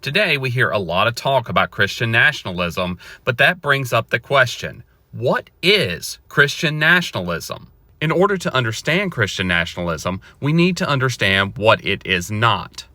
Today, we hear a lot of talk about Christian nationalism, but that brings up the question, what is Christian nationalism? In order to understand Christian nationalism, we need to understand what it is not.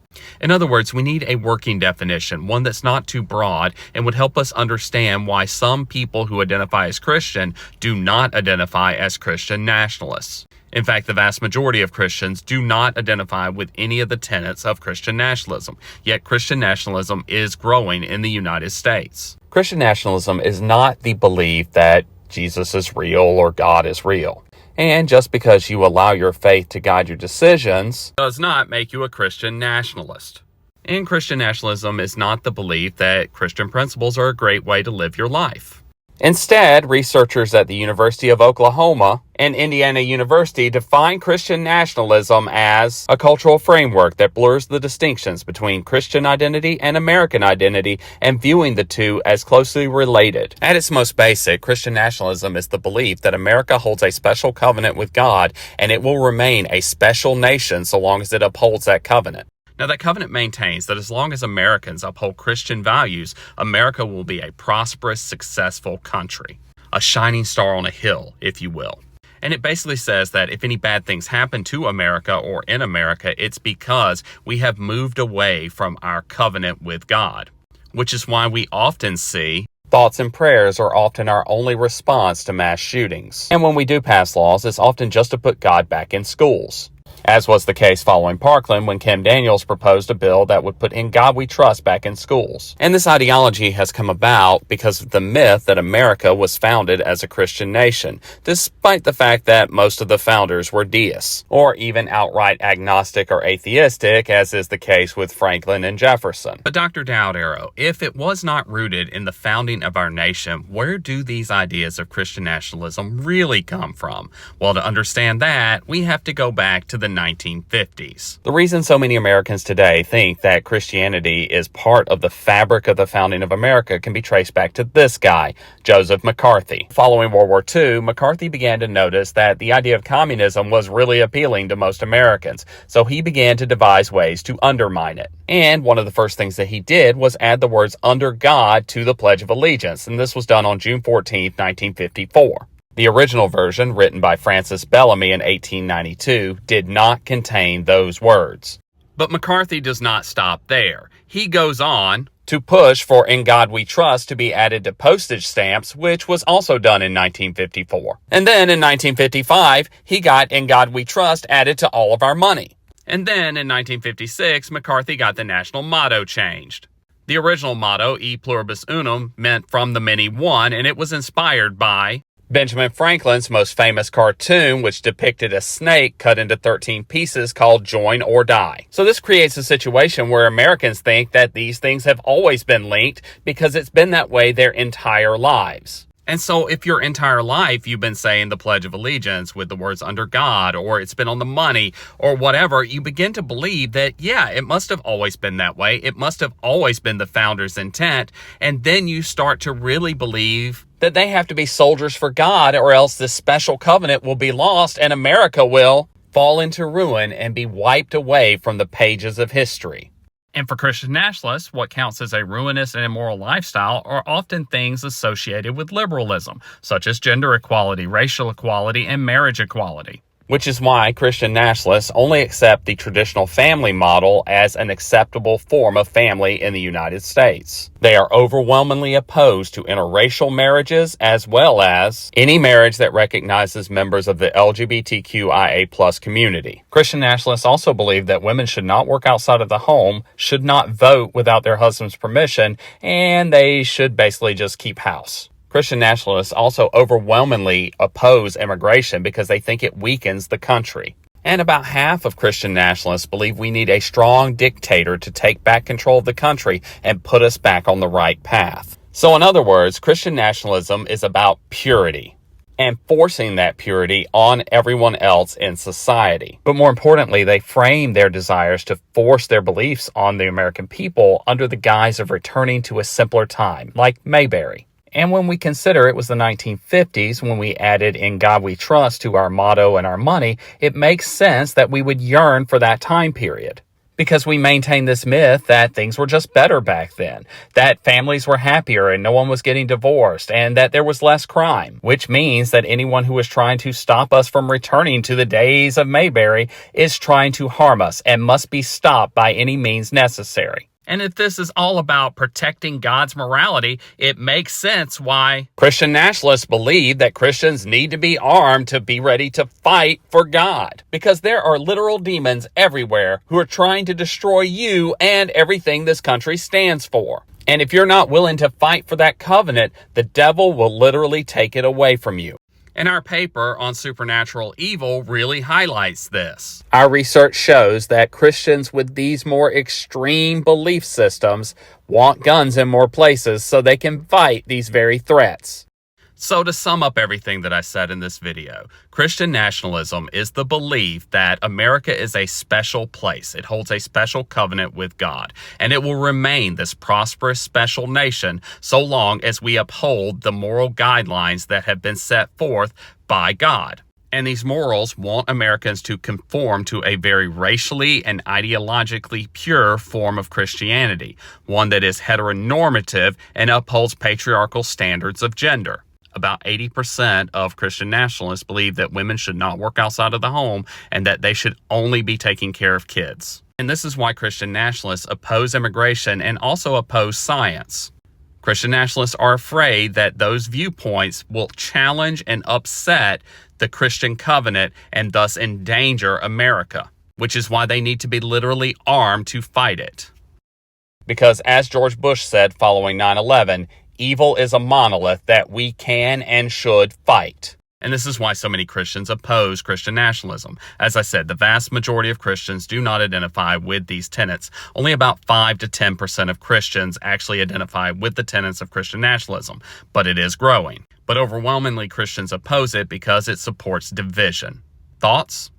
In other words, we need a working definition, one that's not too broad and would help us understand why some people who identify as Christian do not identify as Christian nationalists. In fact, the vast majority of Christians do not identify with any of the tenets of Christian nationalism, yet Christian nationalism is growing in the United States. Christian nationalism is not the belief that Jesus is real or God is real. And just because you allow your faith to guide your decisions does not make you a Christian nationalist. And Christian nationalism is not the belief that Christian principles are a great way to live your life. Instead, researchers at the University of Oklahoma and Indiana University define Christian nationalism as a cultural framework that blurs the distinctions between Christian identity and American identity and viewing the two as closely related. At its most basic, Christian nationalism is the belief that America holds a special covenant with God and it will remain a special nation so long as it upholds that covenant. Now, that covenant maintains that as long as Americans uphold Christian values, America will be a prosperous, successful country. A shining star on a hill, if you will. And it basically says that if any bad things happen to America or in America, it's because we have moved away from our covenant with God. Which is why we often see thoughts and prayers are often our only response to mass shootings. And when we do pass laws, it's often just to put God back in schools. As was the case following Parkland when Kim Daniels proposed a bill that would put In God We Trust back in schools. And this ideology has come about because of the myth that America was founded as a Christian nation, despite the fact that most of the founders were deists, or even outright agnostic or atheistic, as is the case with Franklin and Jefferson. But Dr. Dowd-Arrow, if it was not rooted in the founding of our nation, where do these ideas of Christian nationalism really come from? Well, to understand that, we have to go back to the 1950s. The reason so many Americans today think that Christianity is part of the fabric of the founding of America can be traced back to this guy, Joseph McCarthy. Following World War II, McCarthy began to notice that the idea of communism was really appealing to most Americans, so he began to devise ways to undermine it. And one of the first things that he did was add the words "under God" to the Pledge of Allegiance, and this was done on June 14, 1954. The original version, written by Francis Bellamy in 1892, did not contain those words. But McCarthy does not stop there. He goes on to push for "In God We Trust" to be added to postage stamps, which was also done in 1954. And then in 1955, he got "In God We Trust" added to all of our money. And then in 1956, McCarthy got the national motto changed. The original motto, E Pluribus Unum, meant "from the many one," and it was inspired by Benjamin Franklin's most famous cartoon, which depicted a snake cut into 13 pieces called Join or Die. So this creates a situation where Americans think that these things have always been linked because it's been that way their entire lives. And so if your entire life you've been saying the Pledge of Allegiance with the words "under God," or it's been on the money, or whatever, you begin to believe that, yeah, it must have always been that way. It must have always been the founders' intent. And then you start to really believe that they have to be soldiers for God, or else this special covenant will be lost and America will fall into ruin and be wiped away from the pages of history. And for Christian nationalists, what counts as a ruinous and immoral lifestyle are often things associated with liberalism, such as gender equality, racial equality, and marriage equality. Which is why Christian nationalists only accept the traditional family model as an acceptable form of family in the United States. They are overwhelmingly opposed to interracial marriages as well as any marriage that recognizes members of the LGBTQIA+ community. Christian nationalists also believe that women should not work outside of the home, should not vote without their husband's permission, and they should basically just keep house. Christian nationalists also overwhelmingly oppose immigration because they think it weakens the country. And about half of Christian nationalists believe we need a strong dictator to take back control of the country and put us back on the right path. So in other words, Christian nationalism is about purity and forcing that purity on everyone else in society. But more importantly, they frame their desires to force their beliefs on the American people under the guise of returning to a simpler time, like Mayberry. And when we consider it was the 1950s when we added "In God We Trust" to our motto and our money, it makes sense that we would yearn for that time period. Because we maintain this myth that things were just better back then, that families were happier and no one was getting divorced, and that there was less crime, which means that anyone who is trying to stop us from returning to the days of Mayberry is trying to harm us and must be stopped by any means necessary. And if this is all about protecting God's morality, it makes sense why Christian nationalists believe that Christians need to be armed to be ready to fight for God. Because there are literal demons everywhere who are trying to destroy you and everything this country stands for. And if you're not willing to fight for that covenant, the devil will literally take it away from you. And our paper on supernatural evil really highlights this. Our research shows that Christians with these more extreme belief systems want guns in more places so they can fight these very threats. So to sum up everything that I said in this video, Christian nationalism is the belief that America is a special place. It holds a special covenant with God, and it will remain this prosperous special nation so long as we uphold the moral guidelines that have been set forth by God. And these morals want Americans to conform to a very racially and ideologically pure form of Christianity, one that is heteronormative and upholds patriarchal standards of gender. About 80% of Christian nationalists believe that women should not work outside of the home and that they should only be taking care of kids. And this is why Christian nationalists oppose immigration and also oppose science. Christian nationalists are afraid that those viewpoints will challenge and upset the Christian covenant and thus endanger America, which is why they need to be literally armed to fight it. Because as George Bush said following 9/11, evil is a monolith that we can and should fight. And this is why so many Christians oppose Christian nationalism. As I said, the vast majority of Christians do not identify with these tenets. Only about 5 to 10% of Christians actually identify with the tenets of Christian nationalism, but it is growing. But overwhelmingly, Christians oppose it because it supports division. Thoughts?